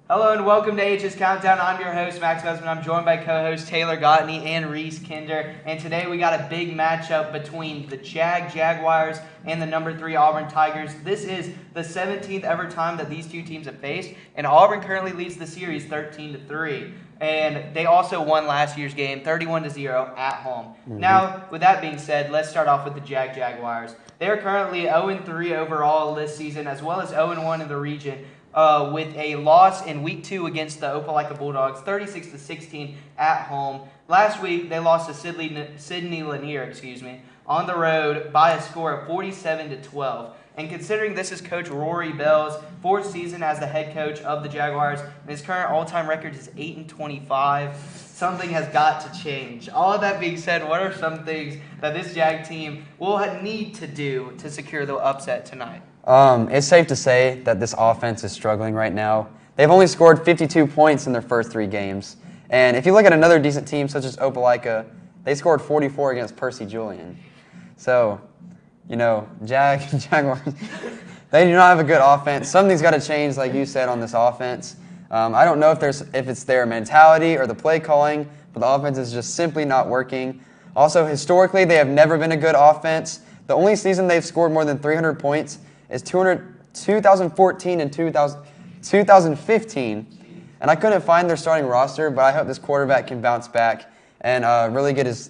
Hello and welcome to AHS Countdown. I'm your host, Max Husband. I'm joined by co-hosts Taylor Gottney and Reese Kinder. And today we got a big matchup between the Jag Jaguars and the number 3 Auburn Tigers. This is the 17th ever time that these two teams have faced, and Auburn currently leads the series 13-3. And they also won last year's game 31-0 at home. Now, with that being said, let's start off with the Jag Jaguars. They are currently 0-3 overall this season, as well as 0-1 in the region. With a loss in Week 2 against the Opelika Bulldogs, 36-16 at home. Last week, they lost to Sidney Lanier, on the road by a score of 47-12. And considering this is Coach Rory Bell's 4th season as the head coach of the Jaguars, and his current all-time record is 8-25, something has got to change. All of that being said, what are some things that this Jag team will need to do to secure the upset tonight? It's safe to say that this offense is struggling right now. They've only scored 52 points in their first 3 games. And if you look at another decent team such as Opelika, they scored 44 against Percy Julian. So, Jaguars, they do not have a good offense. Something's got to change, like you said, on this offense. I don't know if it's their mentality or the play calling, but the offense is just simply not working. Also, historically, they have never been a good offense. The only season they've scored more than 300 points is 2014 and 2015. And I couldn't find their starting roster, but I hope this quarterback can bounce back and really get his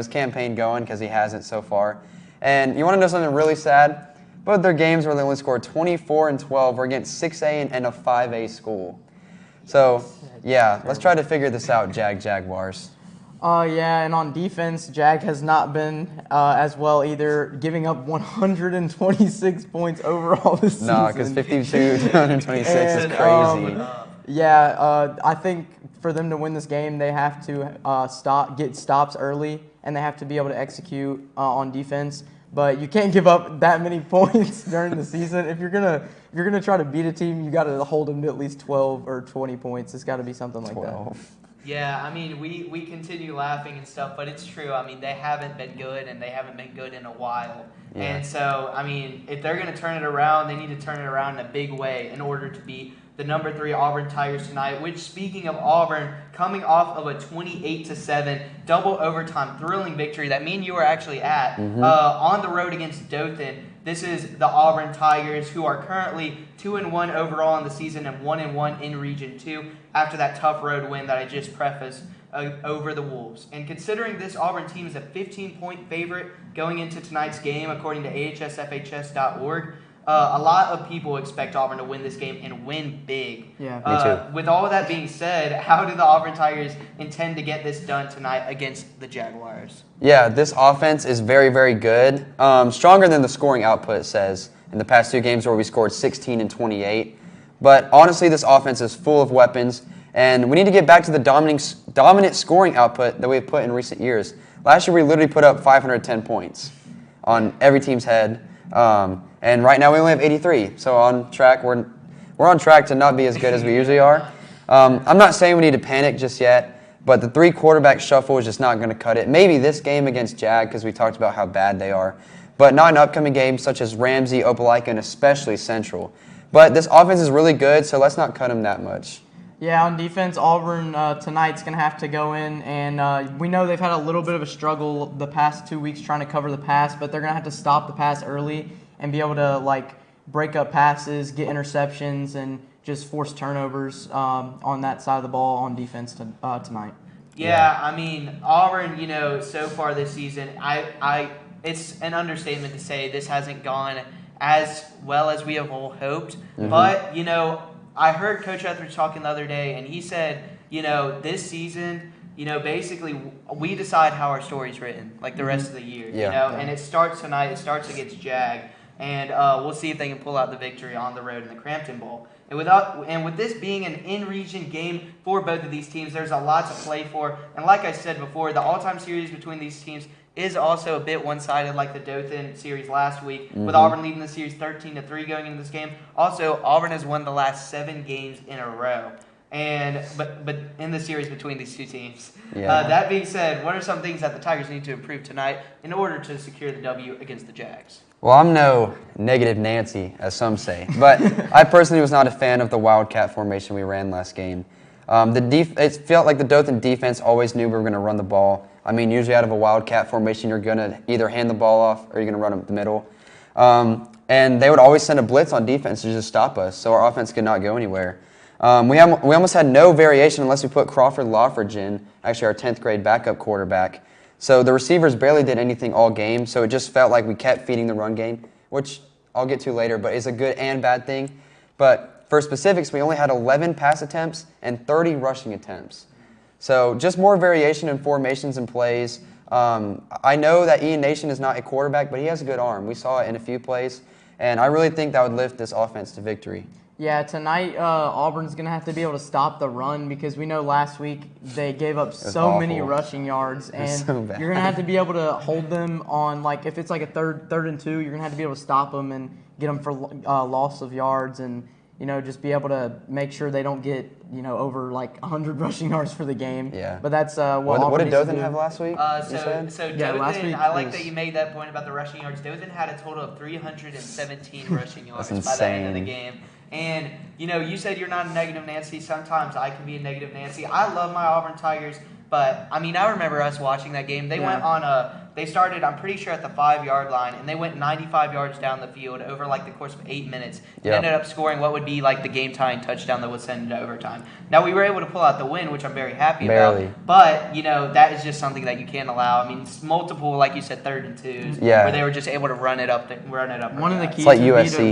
campaign going, because he hasn't so far. And you want to know something really sad? Both their games where they only scored 24 and 12 were against 6A and a 5A school. So, yeah, let's try to figure this out, Jaguars. And on defense, Jag has not been as well either, giving up 126 points overall this season. No, because 52 to 126 is crazy. I think for them to win this game, they have to get stops early, and they have to be able to execute on defense. But you can't give up that many points during the season. If you're gonna try to beat a team, you got to hold them to at least 12 or 20 points. It's got to be something like 12. that. Yeah, I mean, we continue laughing and stuff, but it's true. I mean, they haven't been good, and they haven't been good in a while. Yeah. And so, I mean, if they're going to turn it around, they need to turn it around in a big way in order to beat the number 3 Auburn Tigers tonight, which, speaking of Auburn, coming off of a 28-7 double overtime thrilling victory that me and you were actually at on the road against Dothan. This is the Auburn Tigers, who are currently 2-1 overall in the season and 1-1 in Region 2 after that tough road win that I just prefaced over the Wolves. And considering this Auburn team is a 15-point favorite going into tonight's game, according to AHSFHS.org, a lot of people expect Auburn to win this game and win big. Yeah, me too. With all of that being said, how do the Auburn Tigers intend to get this done tonight against the Jaguars? Yeah, this offense is very, very good. Stronger than the scoring output says in the past 2 games where we scored 16 and 28. But honestly, this offense is full of weapons, and we need to get back to the dominant scoring output that we've put in recent years. Last year, we literally put up 510 points on every team's head. And right now we only have 83, so on track. We're on track to not be as good as we usually are. I'm not saying we need to panic just yet, but the 3 quarterback shuffle is just not going to cut it. Maybe this game against Jag, because we talked about how bad they are, but not in upcoming games such as Ramsey, Opelika, and especially Central. But this offense is really good, so let's not cut them that much. Yeah, on defense, Auburn tonight's going to have to go in, and we know they've had a little bit of a struggle the past 2 weeks trying to cover the pass, but they're going to have to stop the pass early and be able to break up passes, get interceptions, and just force turnovers on that side of the ball on defense tonight. Yeah, I mean, Auburn, so far this season, it's an understatement to say this hasn't gone as well as we have all hoped. But, I heard Coach Etheridge talking the other day, and he said, this season, basically we decide how our story's written, like the rest of the year, and it starts tonight. It starts against Jag. And we'll see if they can pull out the victory on the road in the Crampton Bowl. And with this being an in-region game for both of these teams, there's a lot to play for. And like I said before, the all-time series between these teams is also a bit one-sided, like the Dothan series last week, with Auburn leading the series 13-3 going into this game. Also, Auburn has won the last 7 games in a row. but in the series between these two teams. Yeah. That being said, what are some things that the Tigers need to improve tonight in order to secure the W against the Jags? Well, I'm no negative Nancy, as some say, but I personally was not a fan of the Wildcat formation we ran last game. It felt like the Dothan defense always knew we were going to run the ball. I mean, usually out of a Wildcat formation, you're going to either hand the ball off or you're going to run up the middle. And they would always send a blitz on defense to just stop us, so our offense could not go anywhere. We almost had no variation unless we put Crawford Lawford in, actually our 10th grade backup quarterback. So the receivers barely did anything all game, so it just felt like we kept feeding the run game, which I'll get to later, but is a good and bad thing. But for specifics, we only had 11 pass attempts and 30 rushing attempts. So just more variation in formations and plays. I know that Ian Nation is not a quarterback, but he has a good arm. We saw it in a few plays, and I really think that would lift this offense to victory. Yeah, tonight Auburn's going to have to be able to stop the run because we know last week they gave up so many rushing yards. And so you're going to have to be able to hold them on, like, if it's like a third and 2, you're going to have to be able to stop them and get them for loss of yards and, just be able to make sure they don't get, over like 100 rushing yards for the game. Yeah. But that's what What did needs to Dothan do. have last week? So Yeah, last Dothan, week I like was- that you made that point about the rushing yards. Dothan had a total of 317 rushing yards That's by the end of the insane. game. And, you said you're not a negative Nancy. Sometimes I can be a negative Nancy. I love my Auburn Tigers, but, I remember us watching that game. They went on they started, I'm pretty sure, at the 5-yard line, and they went 95 yards down the field over, like, the course of 8 minutes. And ended up scoring what would be, like, the game-tying touchdown that would send it to overtime. Now, we were able to pull out the win, which I'm very happy about. But, that is just something that you can't allow. It's multiple, like you said, 3rd and 2s, where they were just able to run it up. One of the keys like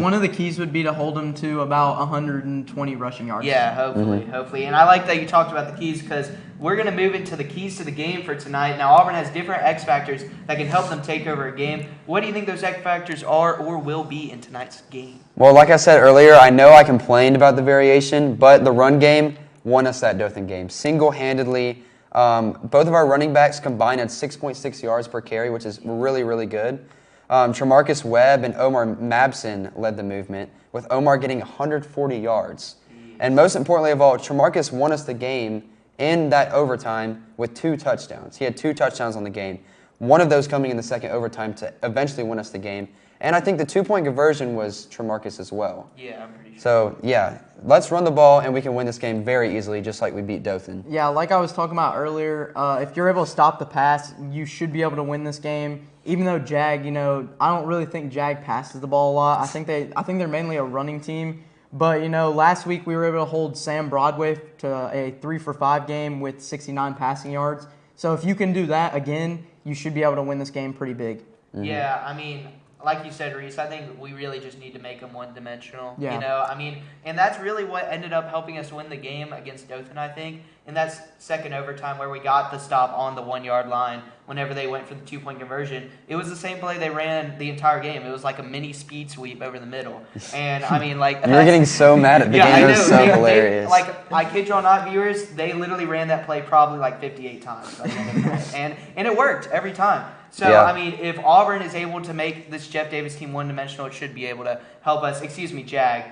one of the keys would be to hold them to about 120 rushing yards. Yeah, hopefully. And I like that you talked about the keys because we're going to move into the keys to the game for tonight. Now, Auburn has different X factors that can help them take over a game. What do you think those X factors are or will be in tonight's game? Well, like I said earlier, I know I complained about the variation, but the run game won us that Dothan game single-handedly. Both of our running backs combined had 6.6 yards per carry, which is really, really good. Tremarcus Webb and Omar Mabson led the movement, with Omar getting 140 yards. And most importantly of all, Tremarcus won us the game in that overtime with 2 touchdowns. He had 2 touchdowns on the game, one of those coming in the second overtime to eventually win us the game. And I think the 2-point conversion was Tremarcus as well. Yeah, I'm pretty sure. So, yeah, let's run the ball and we can win this game very easily, just like we beat Dothan. Yeah, like I was talking about earlier, if you're able to stop the pass, you should be able to win this game. Even though Jag, I don't really think Jag passes the ball a lot. I think they're mainly a running team. But, last week we were able to hold Sam Broadway to a 3-for-5 game with 69 passing yards. So if you can do that again, you should be able to win this game pretty big. Mm-hmm. Yeah, like you said, Reese, I think we really just need to make them one-dimensional. Yeah. And that's really what ended up helping us win the game against Dothan, I think. And that's second overtime where we got the stop on the 1-yard line whenever they went for the 2-point conversion. It was the same play they ran the entire game. It was like a mini speed sweep over the middle. And, you were getting so mad at the game. It was so hilarious. I kid you not, viewers, they literally ran that play probably like 58 times. And it worked every time. So, if Auburn is able to make this Jeff Davis team one-dimensional, it should be able to help us, Jag,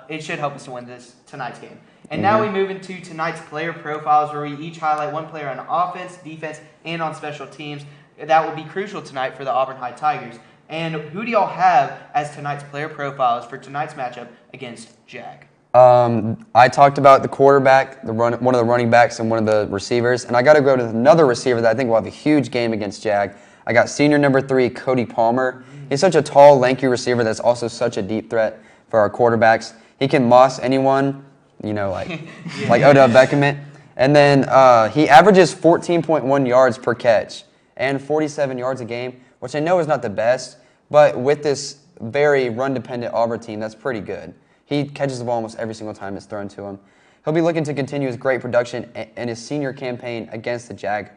it should help us to win tonight's game. And now we move into tonight's player profiles where we each highlight one player on offense, defense, and on special teams. That will be crucial tonight for the Auburn High Tigers. And who do y'all have as tonight's player profiles for tonight's matchup against Jag? I talked about the quarterback, one of the running backs, and one of the receivers. And I got to go to another receiver that I think will have a huge game against Jag. I got senior number 3, Cody Palmer. He's such a tall, lanky receiver that's also such a deep threat for our quarterbacks. He can moss anyone, like Odell Beckham. And then he averages 14.1 yards per catch and 47 yards a game, which I know is not the best, but with this very run-dependent Auburn team, that's pretty good. He catches the ball almost every single time it's thrown to him. He'll be looking to continue his great production in his senior campaign against the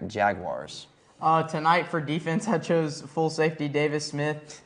Jaguars. Tonight for defense, I chose full safety Davis Smith.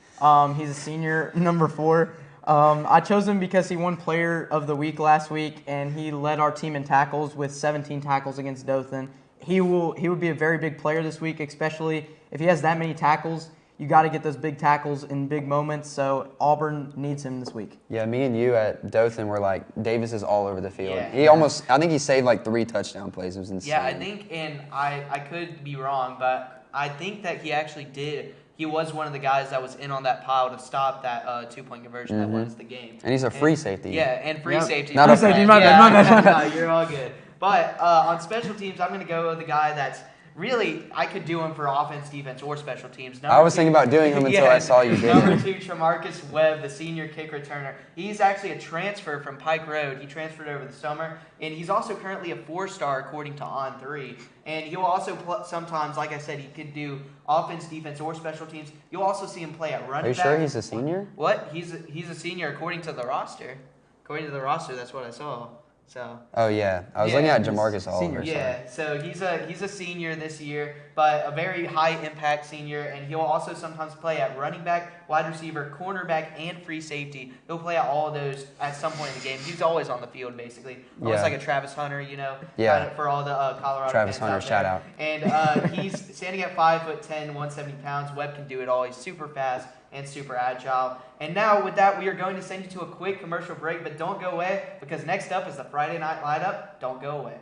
He's a senior, number 4. I chose him because he won Player of the Week last week, and he led our team in tackles with 17 tackles against Dothan. He would be a very big player this week, especially if he has that many tackles. you got to get those big tackles in big moments. So Auburn needs him this week. Yeah, me and you at Dothan were like, Davis is all over the field. Yeah. I think he saved like 3 touchdown plays. It was insane. Yeah, I think, and I could be wrong, but I think that he actually did. He was one of the guys that was in on that pile to stop that 2-point conversion that wins the game. And he's a free safety. Yeah, and free safety. Not a safety, my bad. No, you're all good. But on special teams, I'm going to go with the guy that's really, I could do him for offense, defense, or special teams. I was thinking about doing him until I saw you do Number it. 2, Tremarcus Webb, the senior kick returner. He's actually a transfer from Pike Road. He transferred over the summer, and he's also currently a 4-star according to On3. And he'll also sometimes, like I said, he could do offense, defense, or special teams. You'll also see him play at running Are you back. sure he's a senior? What? He's a senior according to the roster. According to the roster, that's what I saw. So. Oh yeah, I was looking at Jamarcus Oliver. Yeah, so he's a senior this year, but a very high impact senior, and he'll also sometimes play at running back, wide receiver, cornerback, and free safety. He'll play at all of those at some point in the game. He's always on the field, basically, almost like a Travis Hunter, Yeah. For all the Colorado Travis fans Hunter, out there. shout out. And he's standing at 5'10", 170 pounds. Webb can do it all. He's super fast and super agile. And now with that, we are going to send you to a quick commercial break, but don't go away, because next up is the Friday Night Lineup. Don't go away.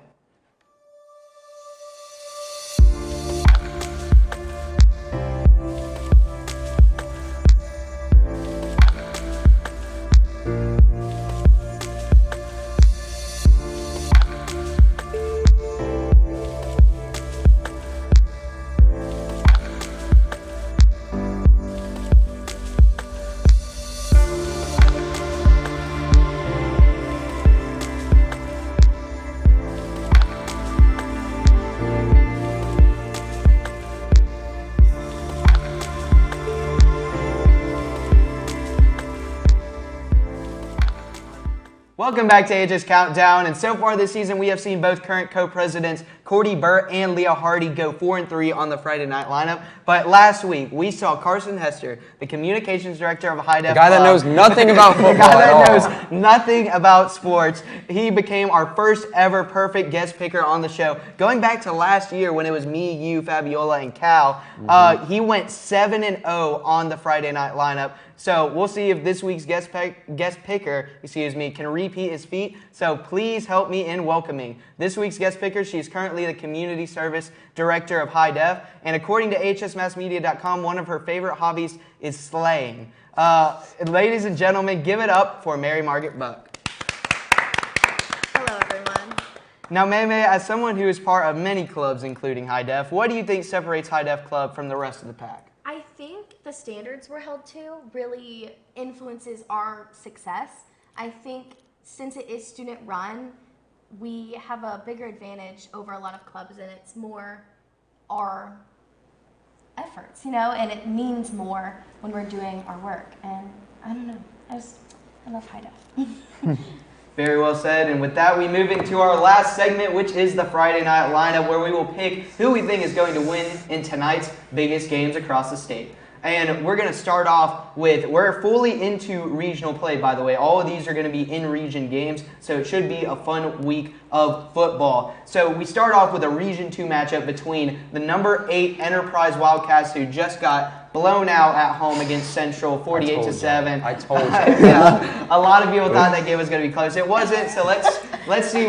Welcome back to AHS Countdown, and so far this season we have seen both current co-presidents Cordy Burt and Leah Hardy go 4-3 on the Friday night lineup. But last week we saw Carson Hester, the communications director of HiDef, the guy that knows nothing about football the guy at that all. knows nothing about sports. He became our first ever perfect guest picker on the show. Going back to last year when it was me, you, Fabiola, and Cal, he went 7-0 on the Friday night lineup. So we'll see if this week's guest picker, can repeat his feat. So please help me in welcoming this week's guest picker. She is currently the community service director of HiDef, and according to hsmassmedia.com, one of her favorite hobbies is slaying. Ladies and gentlemen, give it up for Mary Margaret Buck. Hello, everyone. Now, May, as someone who is part of many clubs, including HiDef, what do you think separates HiDef Club from the rest of the pack? I think the standards we're held to really influences our success. I think since it is student run, we have a bigger advantage over a lot of clubs, and it's more our efforts, and it means more when we're doing our work. And I don't know, I love HiDef. Very well said. And with that, we move into our last segment, which is the Friday night lineup, where we will pick who we think is going to win in tonight's biggest games across the state. And we're going to start off with, we're fully into regional play, by the way. All of these are going to be in-region games, so it should be a fun week of football. So we start off with a Region 2 matchup between the number 8 Enterprise Wildcats, who just got blown out at home against Central, 48-7. I told you. Yeah, a lot of people thought that game was going to be close. It wasn't. So let's see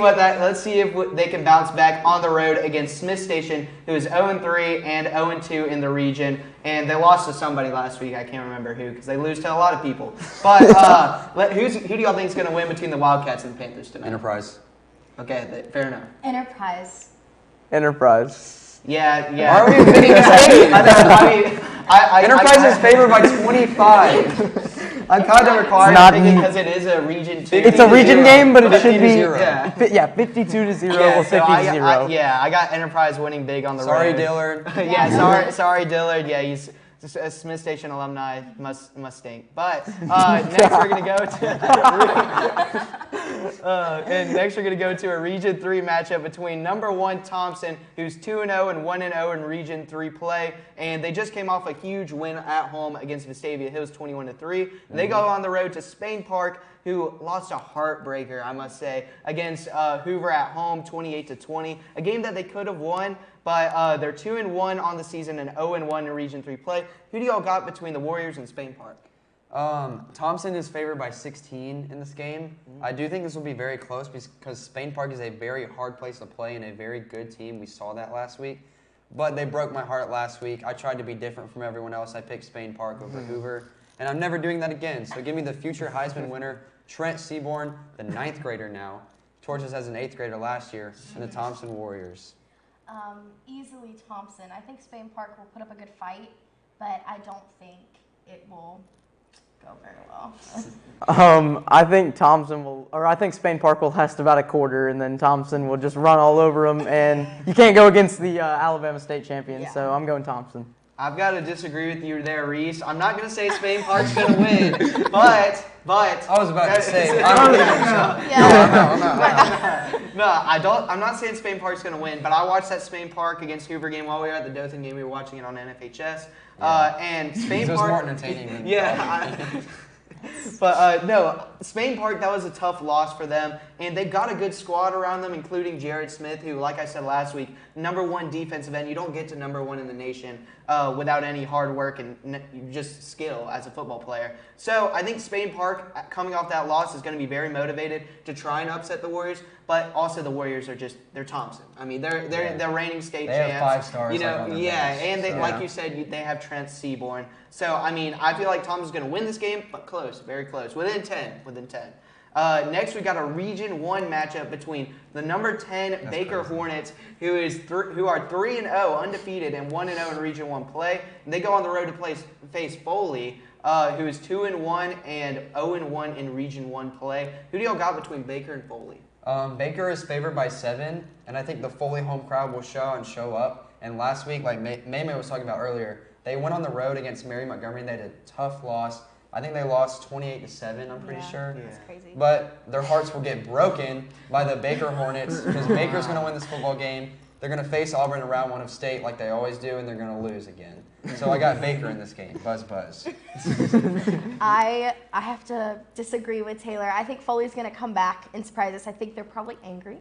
if they can bounce back on the road against Smith Station, who is 0-3 and 0-2 in the region. And they lost to somebody last week. I can't remember who, because they lose to a lot of people. But who do y'all think is going to win between the Wildcats and the Panthers tonight? Enterprise. Okay, fair enough. Enterprise. Yeah. Are we admitting this? Enterprise is favored by 25. I'm kind of required Not to pick it because it is a Region 2. It's a region game, but it should be 50-0. Yeah. 52-0 or So 50-0. I got Enterprise winning big on the Sorry, road. Dillard. Sorry, Dillard. Yeah, he's a Smith Station alumni. Must stink. But next we're gonna go to a Region 3 matchup between number 1 Thompson, who's 2-0 and 1-0 in Region 3 play, and they just came off a huge win at home against Vestavia Hills, 21-3. They go on the road to Spain Park who lost a heartbreaker, I must say, against Hoover at home, 28-20. A game that they could have won, but they're 2-1 on the season and 0-1 in Region 3 play. Who do y'all got between the Warriors and Spain Park? Thompson is favored by 16 in this game. I do think this will be very close because Spain Park is a very hard place to play and a very good team. We saw that last week. But they broke my heart last week. I tried to be different from everyone else. I picked Spain Park over Hoover, and I'm never doing that again. So give me the future Heisman winner, Trent Seaborn, the 9th grader now. Torches as an 8th grader last year, and the Thompson Warriors. Easily Thompson. I think Spain Park will put up a good fight, but I don't think it will go very well. I think I think Spain Park will last about a quarter, and then Thompson will just run all over them, and you can't go against the Alabama State champions, so I'm going Thompson. I've got to disagree with you there, Reese. I'm not going to say Spain Park's going to win, but I was about to say. No, I don't. I'm not saying Spain Park's going to win, but I watched that Spain Park against Hoover game while we were at the Dothan game. We were watching it on NFHS, and Spain Park. It was more entertaining than But no, Spain Park, that was a tough loss for them, and they've got a good squad around them, including Jared Smith, who, like I said last week, #1 defensive end. You don't get to #1 in the nation without any hard work and just skill as a football player. So I think Spain Park, coming off that loss, is going to be very motivated to try and upset the Warriors, but also the Warriors are they're Thompson. I mean, they're reigning state champs. They have 5 stars. You know, on their bench, and so. like you said, they have Trent Seaborn. So, I mean, I feel like Thompson's going to win this game, but close, very close, within 10. Next, we got a Region 1 matchup between the number 10 Baker Hornets, who are 3-0, undefeated, and 1-0 in Region 1 play. And they go on the road to face Foley, who is 2-1 and 0-1 in Region 1 play. Who do y'all got between Baker and Foley? Baker is favored by 7, and I think the Foley home crowd will show up. And last week, like May was talking about earlier, they went on the road against Mary Montgomery, and they had a tough loss. I think they lost 28-7, I'm pretty sure. That's crazy. But their hearts will get broken by the Baker Hornets because Baker's going to win this football game. They're going to face Auburn in round 1 of state like they always do, and they're going to lose again. So I got Baker in this game. Buzz, buzz. I have to disagree with Taylor. I think Foley's going to come back and surprise us. I think they're probably angry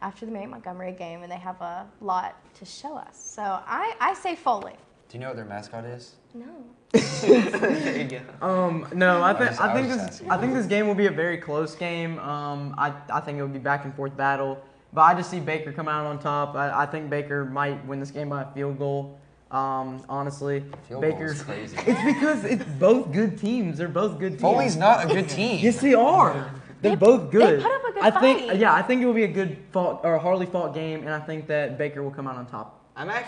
after the Mary Montgomery game, and they have a lot to show us. So I say Foley. Do you know what their mascot is? No. There you go. No, I think this game will be a very close game. I think it will be back and forth battle, but I just see Baker come out on top. I think Baker might win this game by a field goal. Honestly, Baker's crazy. It's because it's both good teams. They're both good teams. Foley's not a good team. Yes, they are. They're both good. They put up a good fight. I think it will be a good hardly fought game, and I think that Baker will come out on top. I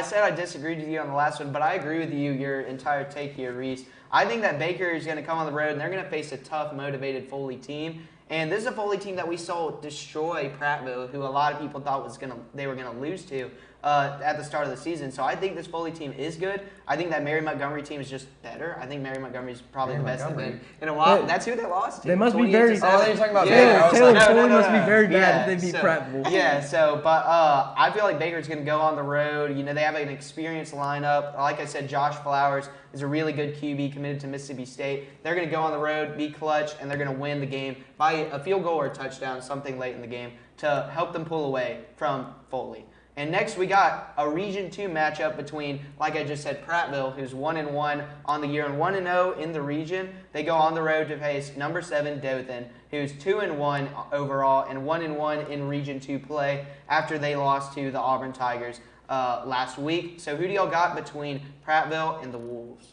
said I disagreed with you on the last one, but I agree with you, your entire take here, Reese. I think that Baker is going to come on the road, and they're going to face a tough, motivated Foley team. And this is a Foley team that we saw destroy Prattville, who a lot of people thought they were going to lose to at the start of the season. So I think this Foley team is good. I think that Mary Montgomery team is just better. I think Mary Montgomery is probably the best they've been in a while. That's who they lost to. They must be very. Oh, you're talking about Taylor. Baker. Foley must be very bad if they beat Prattville. Yeah. So, but I feel like Baker's going to go on the road. You know, they have an experienced lineup. Like I said, Josh Flowers is a really good QB committed to Mississippi State. They're going to go on the road, be clutch, and they're going to win the game by a field goal or a touchdown, something late in the game, to help them pull away from Foley. And next we got a Region 2 matchup between, like I just said, Prattville, who's 1-1 on the year and 1-0 in the region. They go on the road to face number 7 Dothan, who's 2-1 overall and 1-1 in Region 2 play after they lost to the Auburn Tigers last week. So who do y'all got between Prattville and the Wolves?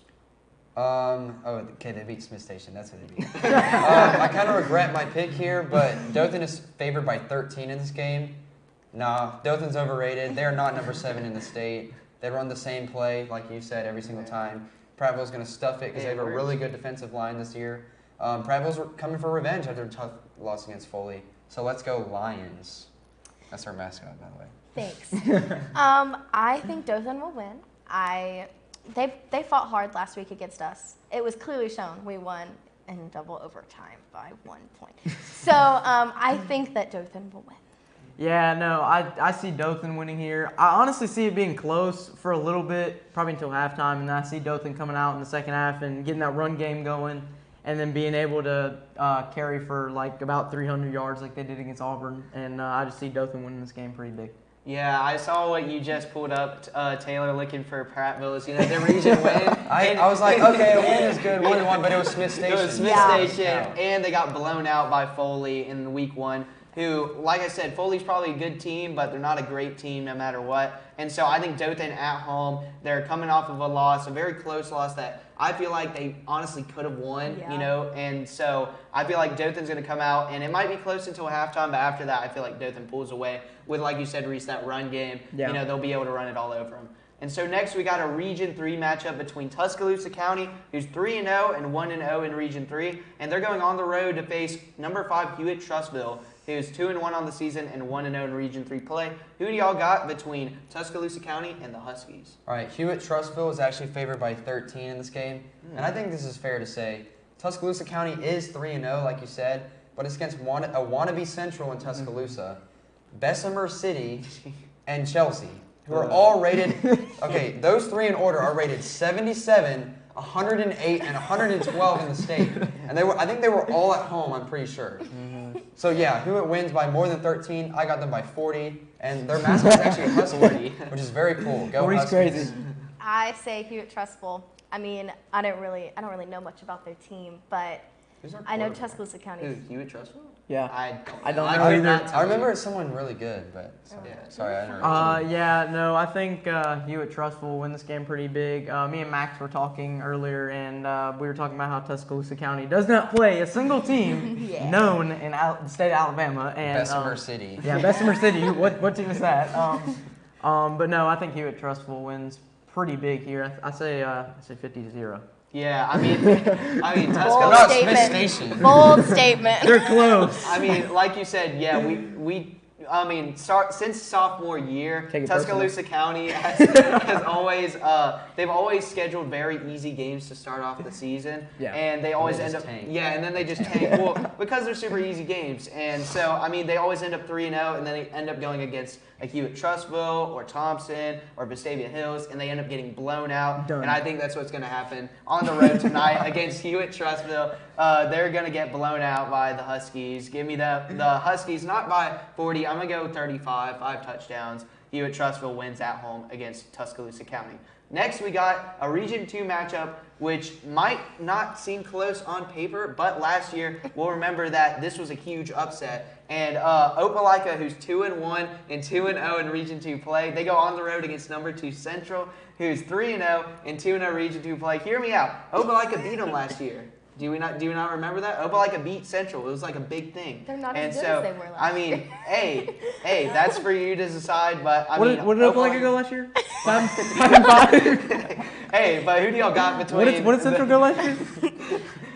They beat Smith Station. That's who they beat. I kind of regret my pick here, but Dothan is favored by 13 in this game. Nah, Dothan's overrated. They're not number 7 in the state. They run the same play, like you said, every single time. Prattville's going to stuff it because they have a really good defensive line this year. Prattville's coming for revenge after a tough loss against Foley. So let's go Lions. That's our mascot, by the way. Thanks. I think Dothan will win. They fought hard last week against us. It was clearly shown. We won in double overtime by 1 point. So I think that Dothan will win. Yeah, no, I see Dothan winning here. I honestly see it being close for a little bit, probably until halftime, and I see Dothan coming out in the second half and getting that run game going. and then being able to carry for like about 300 yards like they did against Auburn. And I just see Dothan winning this game pretty big. Yeah, I saw what you just pulled up, Taylor, looking for Prattville's, the region win. I was like, okay, a win is good, 1-1, but it was Smith Station. It was Smith Station, and they got blown out by Foley in week 1. Who, like I said, Foley's probably a good team, but they're not a great team no matter what. And so I think Dothan at home, they're coming off of a loss, a very close loss that I feel like they honestly could have won, And so I feel like Dothan's going to come out, and it might be close until halftime, but after that, I feel like Dothan pulls away with, like you said, Reese, that run game. Yeah. They'll be able to run it all over them. And so next we got a Region 3 matchup between Tuscaloosa County, who's 3-0 and 1-0 in Region 3, and they're going on the road to face number 5 Hewitt-Trussville, who's 2-1 on the season and 1-0 in Region 3 play. Who do y'all got between Tuscaloosa County and the Huskies? All right, Hewitt-Trussville is actually favored by 13 in this game, and I think this is fair to say. Tuscaloosa County is 3-0, like you said, but it's against a wannabe Central in Tuscaloosa, Bessemer City, and Chelsea, who are all rated, okay, those 3 in order are rated 77, 108, and 112 in the state. And I think they were all at home, I'm pretty sure. So yeah, Hewitt wins by more than 13. I got them by 40, and their mascot is actually a husky, which is very cool. Go Huskies. Crazy. I say Hewitt-Trussville. I mean, I don't really know much about their team, but I know Tuscaloosa County. Who, Hewitt-Trussville? Yeah. I don't know either. I remember it's someone really good, but sorry, I interrupted. I think Hewitt-Trussville will win this game pretty big. Me and Max were talking earlier, and we were talking about how Tuscaloosa County does not play a single team known in the state of Alabama. And Bessemer City. Yeah, Bessemer City. What team is that? But no, I think Hewitt-Trussville wins pretty big here. I say 50-0. Yeah, I mean, Bold Tuscaloosa. statement. Station. Bold statement. They're close. I mean, like you said, yeah, since sophomore year, Tuscaloosa County has always they've always scheduled very easy games to start off the season, and they always end up and then they just tank. Well, because they're super easy games, and so I mean they always end up 3-0, and then they end up going against a Hewitt-Trussville or Thompson or Vestavia Hills, and they end up getting blown out. Done. And I think that's what's going to happen on the road tonight against Hewitt-Trussville. They're going to get blown out by the Huskies. Give me the Huskies, not by 40. I'm going to go 35, 5 touchdowns. Hewitt-Trussville wins at home against Tuscaloosa County. Next, we got a Region 2 matchup, which might not seem close on paper, but last year, we'll remember that this was a huge upset. And Opelika, who's 2-1 and 2-0 in Region 2 play, they go on the road against number 2 Central, who's 3-0 and 2-0 Region 2 play. Hear me out. Opelika beat them last year. Do we not remember that? Opelika beat Central. It was like a big thing. They're not as good as they were last year. hey, that's for you to decide. But what did Opelika go last year? 5-5. Hey, but who do y'all got between? What did Central go last year?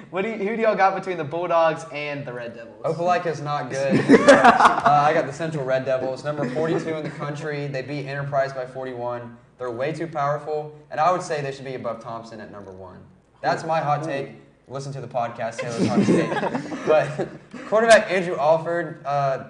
Who do y'all got between the Bulldogs and the Red Devils? Opelika is not good. I got the Central Red Devils, number 42 in the country. They beat Enterprise by 41. They're way too powerful, and I would say they should be above Thompson at number 1. That's my hot take. Listen to the podcast, Taylor's hot take. But quarterback Andrew Alford,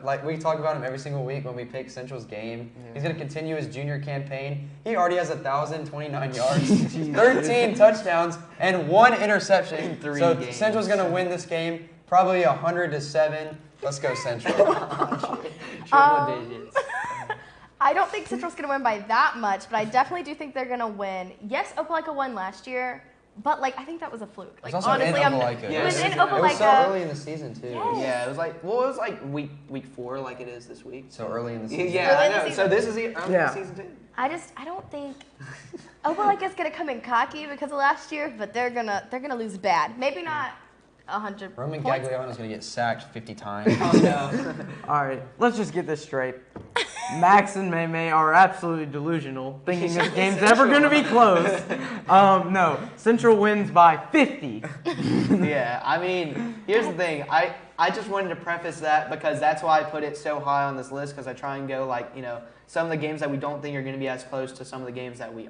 like we talk about him every single week when we pick Central's game. He's going to continue his junior campaign. He already has 1,029 yards, 13 touchdowns, and 1 interception. In 3 so games. Central's going to win this game, probably 100-7. Let's go Central. Triple digits. I don't think Central's going to win by that much, but I definitely do think they're going to win. Yes, Opelika won last year. But I think that was a fluke. It was also honestly, in Opelika. It was in It Opelika. was so early in the season too. Yes. Yeah, it was like week 4, like it is this week. So early in the season. Yeah, I know. So this is the season 2. I don't think Opelika's gonna come in cocky because of last year, but they're gonna lose bad. Maybe not 100 Roman points. Gagliano's going to get sacked 50 times. Oh no. All right, let's just get this straight. Max and May are absolutely delusional, thinking this game's ever going to be close. No, Central wins by 50. Yeah, I mean, here's the thing. I just wanted to preface that because that's why I put it so high on this list, because I try and go some of the games that we don't think are going to be as close to some of the games that we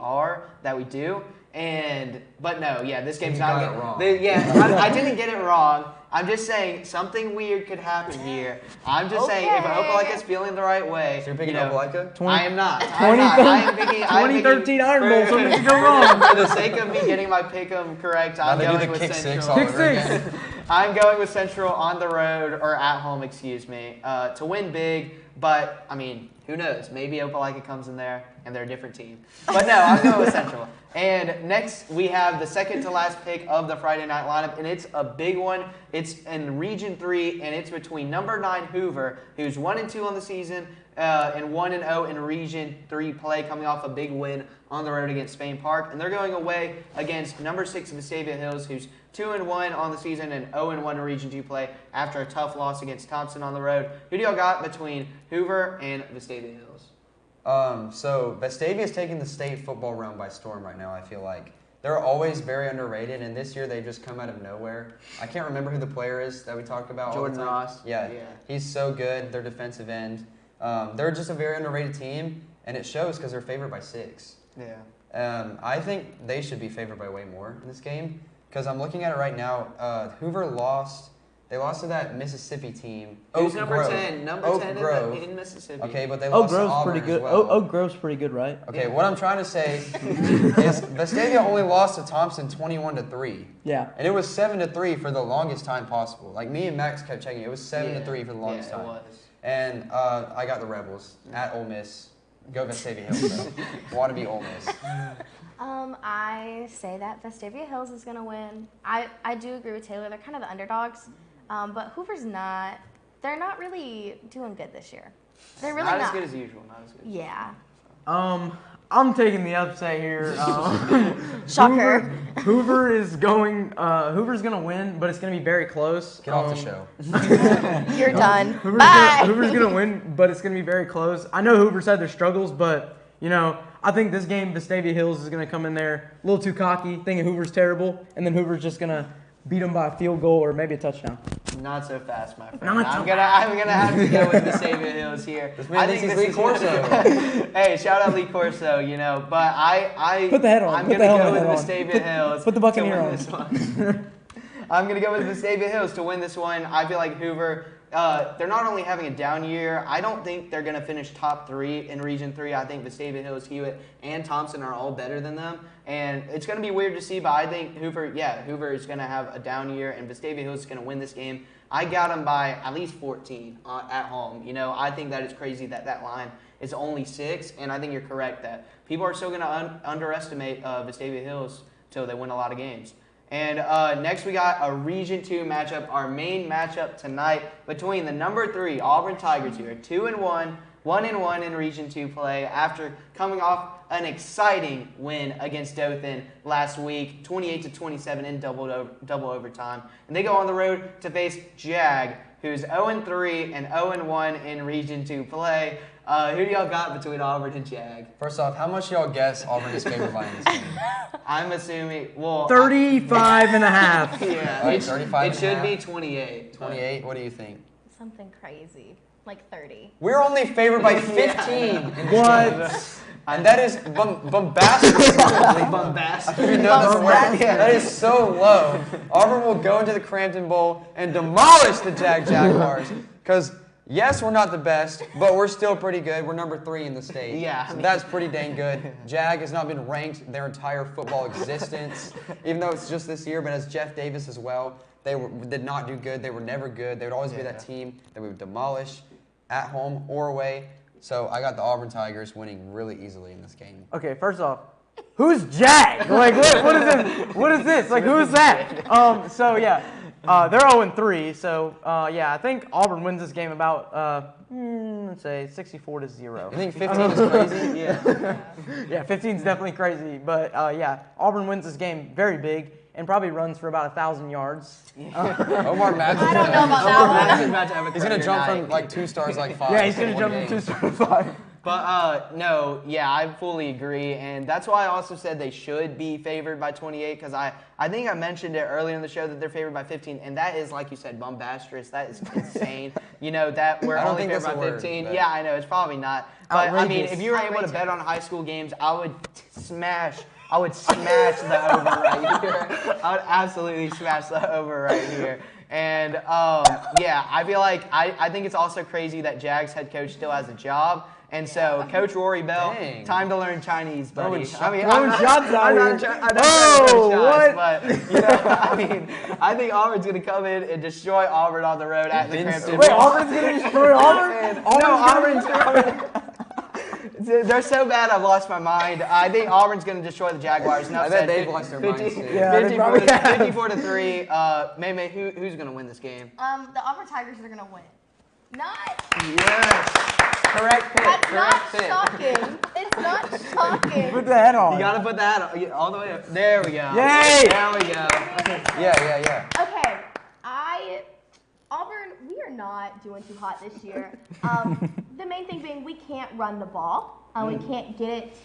do. But no, yeah, this game's You not got good. it wrong. I didn't get it wrong. I'm just saying something weird could happen here. I'm just saying if Opelika's feeling the right way. So you're picking Opelika? I am not. I am picking 2013 Iron Bowl, so what could go wrong? For the sake of me getting my pick'em correct, I'm going with kick Central. six all over again. I'm going with Central on the road, or at home, excuse me, to win big. But, I mean, who knows? Maybe Opelika comes in there and they're a different team. But no, I'm going with Central. And next, we have the second to last pick of the Friday night lineup, and it's a big one. It's in Region 3, and it's between number 9 Hoover, who's 1-2 on the season, and 1-0 in Region 3 play, coming off a big win on the road against Spain Park. And they're going away against number 6 Vestavia Hills, who's 2-1 on the season and 0-1 in Region 2 play after a tough loss against Thompson on the road. Who do y'all got between Hoover and Vestavia Hills? So Vestavia is taking the state football realm by storm right now, I feel like. They're always very underrated, and this year they've just come out of nowhere. I can't remember who the player is that we talked about Jordan all the time. Ross. Yeah, he's so good. Their defensive end. They're just a very underrated team, and it shows because they're favored by 6. Yeah. I think they should be favored by way more in this game because I'm looking at it right now. Hoover lost. They lost to that Mississippi team. Who's number 10? Number Oak 10 Grove. in Mississippi. Okay, but they Oak lost to Grove's Auburn pretty good. as well. Oak Grove's pretty good, right? Okay, what I'm trying to say is Vestavia only lost to Thompson 21-3. Yeah. And it was 7-3 for the longest time possible. Like me and Max kept checking. It was 7-3 for the longest time. It was. And I got the Rebels at Ole Miss. Go Vestavia Hills, though. Want to be Ole Miss. I say that Vestavia Hills is going to win. I do agree with Taylor. They're kind of the underdogs. But Hoover's not. They're not really doing good this year. They're really not. Not as good as usual. Not as good. Yeah. I'm taking the upset here. Shocker. Hoover's gonna win, but it's gonna be very close. Get off the show. You're done. Bye. Bye. Hoover's gonna win, but it's gonna be very close. I know Hoover's had their struggles, but I think this game, Vestavia Hills is gonna come in there a little too cocky, thinking Hoover's terrible, and then Hoover's just gonna beat them by a field goal or maybe a touchdown. Not so fast, my friend. Not so I'm gonna have to go with Vestavia Hills here. I think this is Lee Corso. Hey, shout out Lee Corso, but I Put the head on. I'm Put gonna the go with helmet on. Vestavia Hills. Put the Buccaneer to win on. this one. I'm gonna go with Vestavia Hills to win this one. I feel like Hoover. They're not only having a down year. I don't think they're going to finish top 3 in Region 3. I think Vestavia Hills, Hewitt, and Thompson are all better than them. And it's going to be weird to see, but I think Hoover is going to have a down year, and Vestavia Hills is going to win this game. I got them by at least 14 at home. I think that it's crazy that line is only 6, and I think you're correct that people are still going to underestimate Vestavia Hills until they win a lot of games. And next we got a Region 2 matchup, our main matchup tonight between the number 3 Auburn Tigers, who are 2-1, 1-1 in Region 2 play after coming off an exciting win against Dothan last week, 28-27 in double overtime. And they go on the road to face J.A.G, who's 0-3 and 0-1 in Region 2 play. Who do y'all got between Auburn and J.A.G? First off, how much y'all guess Auburn is favored by in this game? I'm assuming, 35 and a half. Yeah, Right, 35 it should and a be half. 28. 28, what do you think? Something crazy. Like 30. We're only favored by 15 in this What? game. And that is bombastic. Bombastic. You know this word. That is so low. Auburn will go into the Crampton Bowl and demolish the J.A.G Jaguars. Because, yes, we're not the best, but we're still pretty good. We're number 3 in the state. Yeah. So that's pretty dang good. J.A.G has not been ranked their entire football existence, even though it's just this year, but as Jeff Davis as well. They did not do good. They were never good. They would always be that team that we would demolish at home or away. So I got the Auburn Tigers winning really easily in this game. Okay, first off, who's J.A.G? Like, what is this? What is this? Like, who's that? They're 0-3. So I think Auburn wins this game about let's say 64-0. You think 15 is crazy? Yeah, 15 is definitely crazy. But Auburn wins this game very big and probably runs for about 1,000 yards. Omar Madden. I don't know about that one. He's going to jump from like 2 stars like 5. Yeah, he's going in to one jump game. from 2 stars to 5. But I fully agree, and that's why I also said they should be favored by 28, because I think I mentioned it earlier in the show that they're favored by 15, and that is, like you said, bombastic. That is insane. That we're I don't only think favored that's by a word, 15. but- Yeah, I know, it's probably not. But I mean, Outrageous. if you were able to bet on high school games, I would smash I would smash the over right here. I would absolutely smash the over right here. And yeah, I feel like I think it's also crazy that Jag's head coach still has a job. And so, Coach Rory Bell, Dang. time to learn Chinese, buddy. Throwing shots out I'm here. not trying to throw shots, but you know, I mean, I think Auburn's going to come in and destroy Auburn on the road at the Crimson. Wait, Auburn's going to destroy Auburn? Auburn's coming. They're so bad, I've lost my mind. I think Auburn's going to destroy the Jaguars. I bet they've lost their minds, too. Yeah, they probably have. 54-3. May, who's going to win this game? The Auburn Tigers are gonna win. Not. Yes. Correct pick. That's not Correct pick. shocking. It's not shocking. Put the head on. You got to put that all the way up. There we go. Yay! There we go. Yeah. Okay, Auburn, we are not doing too hot this year. The main thing being we can't run the ball. We can't get it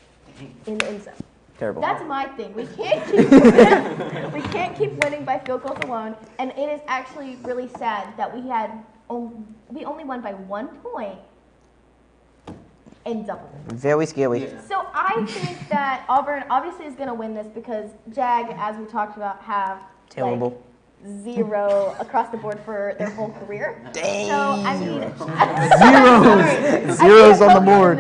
in the end zone. Terrible. That's my thing. We can't keep winning. We can't keep winning by field goals alone. And it is actually really sad that we only won by 1 point in double. Very scary. So I think that Auburn obviously is going to win this because Jag, as we talked about, have Terrible. like 0 across the board for their whole career. Dang. So I mean, Zeros on the board.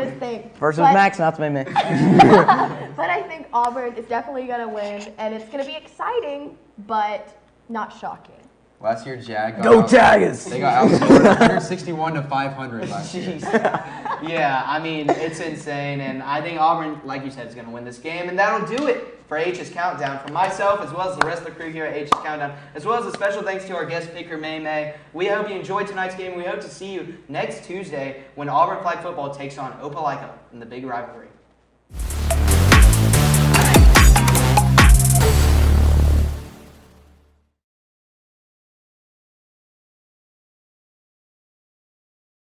Versus Max, not to me. But I think Auburn is definitely going to win, and it's going to be exciting, but not shocking. Last year, Jag Go Tigers! They got outscored 161 to 500 last year. Jeez. Yeah, I mean, it's insane. And I think Auburn, like you said, is going to win this game. And that'll do it for AHS Countdown. For myself, as well as the rest of the crew here at AHS Countdown, as well as a special thanks to our guest speaker, May. We hope you enjoyed tonight's game. We hope to see you next Tuesday when Auburn Flag Football takes on Opelika in the big rivalry.